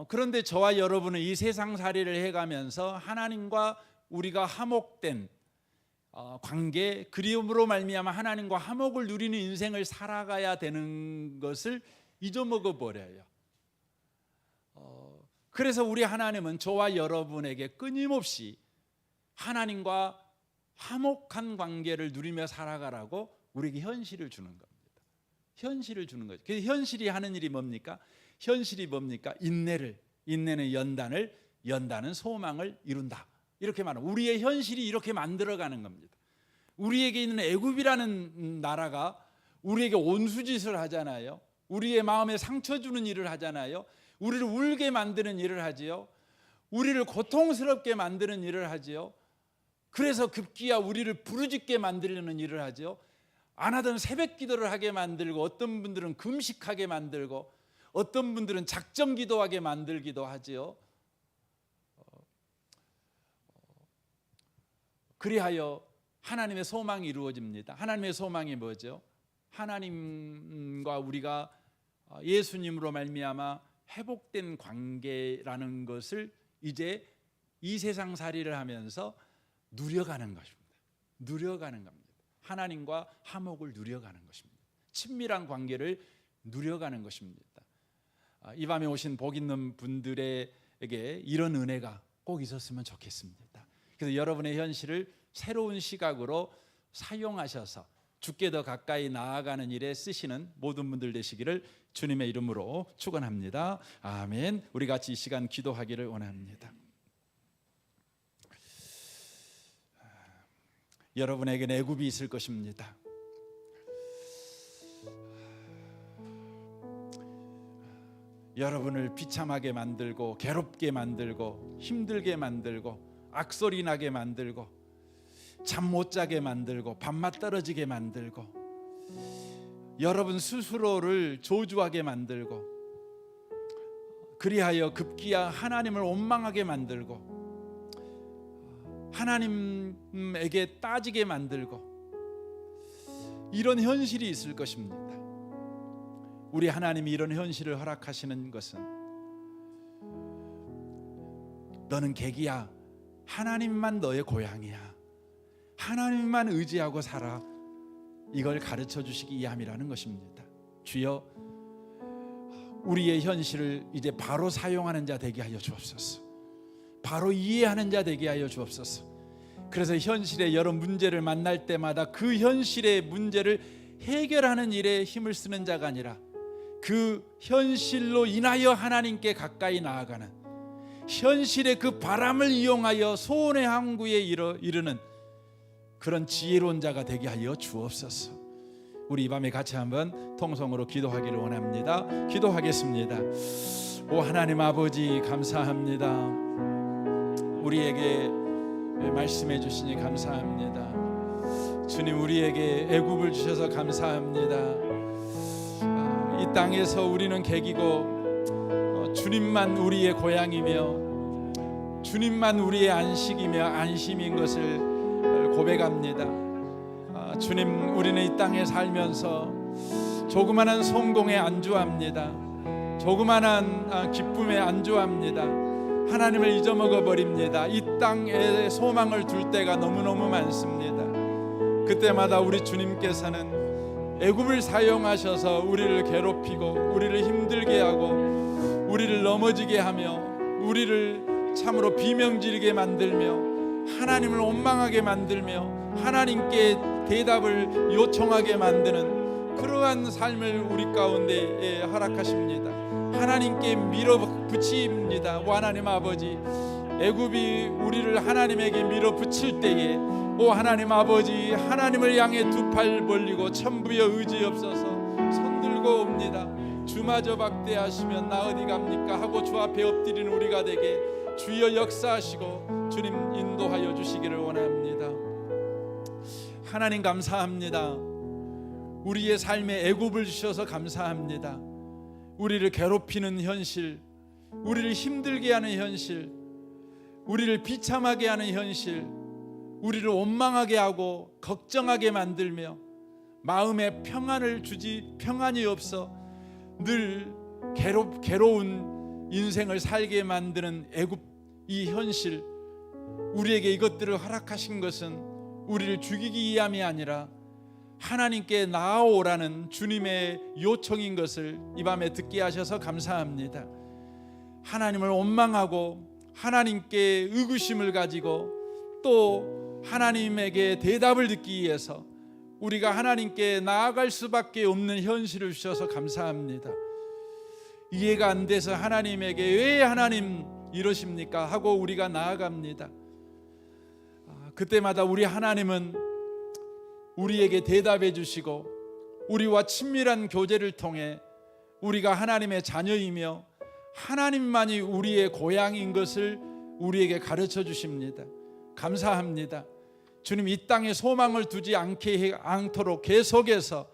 그런데 저와 여러분은 이 세상살이를 해가면서 하나님과 우리가 화목된 관계, 그리움으로 말미암아 하나님과 화목을 누리는 인생을 살아가야 되는 것을 잊어먹어 버려요. 그래서 우리 하나님은 저와 여러분에게 끊임없이 하나님과 화목한 관계를 누리며 살아가라고 우리에게 현실을 주는 겁니다. 현실을 주는 거죠. 그래서 현실이 하는 일이 뭡니까? 현실이 뭡니까? 인내를, 인내는 연단을, 연단은 소망을 이룬다. 이렇게 말하면 우리의 현실이 이렇게 만들어가는 겁니다. 우리에게 있는 애굽이라는 나라가 우리에게 온수짓을 하잖아요. 우리의 마음에 상처 주는 일을 하잖아요. 우리를 울게 만드는 일을 하지요. 우리를 고통스럽게 만드는 일을 하지요. 그래서 급기야 우리를 부르짖게 만들려는 일을 하지요. 안 하던 새벽 기도를 하게 만들고, 어떤 분들은 금식하게 만들고, 어떤 분들은 작정 기도하게 만들기도 하지요. 그리하여 하나님의 소망이 이루어집니다. 하나님의 소망이 뭐죠? 하나님과 우리가 예수님으로 말미암아 회복된 관계라는 것을 이제 이 세상 살이를 하면서 누려가는 것입니다. 누려가는 겁니다. 하나님과 화목을 누려가는 것입니다. 친밀한 관계를 누려가는 것입니다. 이 밤에 오신 복 있는 분들에게 이런 은혜가 꼭 있었으면 좋겠습니다. 그래서 여러분의 현실을 새로운 시각으로 사용하셔서 주께 더 가까이 나아가는 일에 쓰시는 모든 분들 되시기를 주님의 이름으로 축원합니다. 아멘. 우리 같이 이 시간 기도하기를 원합니다. 여러분에게는 애굽이 있을 것입니다. 여러분을 비참하게 만들고 괴롭게 만들고 힘들게 만들고 악소리 나게 만들고 잠 못 자게 만들고 밥맛 떨어지게 만들고 여러분 스스로를 저주하게 만들고 그리하여 급기야 하나님을 원망하게 만들고 하나님에게 따지게 만들고 이런 현실이 있을 것입니다. 우리 하나님이 이런 현실을 허락하시는 것은 너는 객이야, 하나님만 너의 고향이야, 하나님만 의지하고 살아, 이걸 가르쳐 주시기 위함이라는 것입니다. 주여, 우리의 현실을 이제 바로 사용하는 자 되게 하여 주옵소서. 바로 이해하는 자 되게 하여 주옵소서. 그래서 현실의 여러 문제를 만날 때마다 그 현실의 문제를 해결하는 일에 힘을 쓰는 자가 아니라 그 현실로 인하여 하나님께 가까이 나아가는, 현실의 그 바람을 이용하여 소원의 항구에 이르는 그런 지혜로운 자가 되게 하여 주옵소서. 우리 이 밤에 같이 한번 통성으로 기도하기를 원합니다. 기도하겠습니다. 오 하나님 아버지, 감사합니다. 우리에게 말씀해 주시니 감사합니다. 주님, 우리에게 애굽을 주셔서 감사합니다. 이 땅에서 우리는 객이고 주님만 우리의 고향이며 주님만 우리의 안식이며 안심인 것을 고백합니다. 주님, 우리는 이 땅에 살면서 조그마한 성공에 안주합니다. 조그마한 기쁨에 안주합니다. 하나님을 잊어먹어 버립니다. 이 땅에 소망을 둘 때가 너무너무 많습니다. 그때마다 우리 주님께서는 애굽을 사용하셔서 우리를 괴롭히고 우리를 힘들게 하고 우리를 넘어지게 하며 우리를 참으로 비명지르게 만들며 하나님을 원망하게 만들며 하나님께 대답을 요청하게 만드는 그러한 삶을 우리 가운데 허락하십니다. 하나님께 밀어붙입니다. 하나님 아버지, 애굽이 우리를 하나님에게 밀어붙일 때에 오 하나님 아버지, 하나님을 향해 두 팔 벌리고 천부여 의지없어서 손들고 옵니다. 주마저 박대하시면 나 어디 갑니까 하고 주 앞에 엎드리는 우리가 되게 주여 역사하시고 주님 인도하여 주시기를 원합니다. 하나님 감사합니다. 우리의 삶에 애굽을 주셔서 감사합니다. 우리를 괴롭히는 현실, 우리를 힘들게 하는 현실, 우리를 비참하게 하는 현실, 우리를 원망하게 하고 걱정하게 만들며 마음에 평안을 주지 평안이 없어 늘 괴로운 인생을 살게 만드는 애굽 이 현실, 우리에게 이것들을 허락하신 것은 우리를 죽이기 위함이 아니라 하나님께 나아오라는 주님의 요청인 것을 이 밤에 듣게 하셔서 감사합니다. 하나님을 원망하고 하나님께 의구심을 가지고 또 하나님에게 대답을 듣기 위해서 우리가 하나님께 나아갈 수밖에 없는 현실을 주셔서 감사합니다. 이해가 안 돼서 하나님에게 왜 하나님 이러십니까 하고 우리가 나아갑니다. 그때마다 우리 하나님은 우리에게 대답해 주시고 우리와 친밀한 교제를 통해 우리가 하나님의 자녀이며 하나님만이 우리의 고향인 것을 우리에게 가르쳐 주십니다. 감사합니다. 주님, 이 땅에 소망을 두지 않도록 계속해서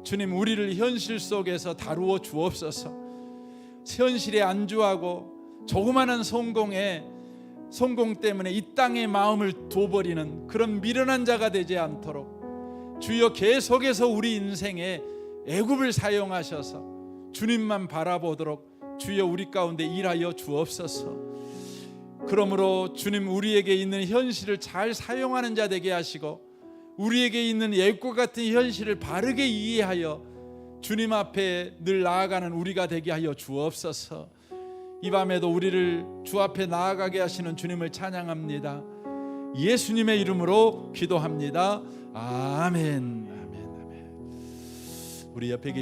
주님 우리를 현실 속에서 다루어 주옵소서. 현실에 안주하고 조그마한 성공 때문에 이 땅의 마음을 둬버리는 그런 미련한 자가 되지 않도록 주여 계속해서 우리 인생에 애굽을 사용하셔서 주님만 바라보도록 주여 우리 가운데 일하여 주옵소서. 그러므로 주님 우리에게 있는 현실을 잘 사용하는 자 되게 하시고 우리에게 있는 예고 같은 현실을 바르게 이해하여 주님 앞에 늘 나아가는 우리가 되게 하여 주옵소서. 이 밤에도 우리를 주 앞에 나아가게 하시는 주님을 찬양합니다. 예수님의 이름으로 기도합니다. 아멘. 아멘. 아멘. 우리 옆에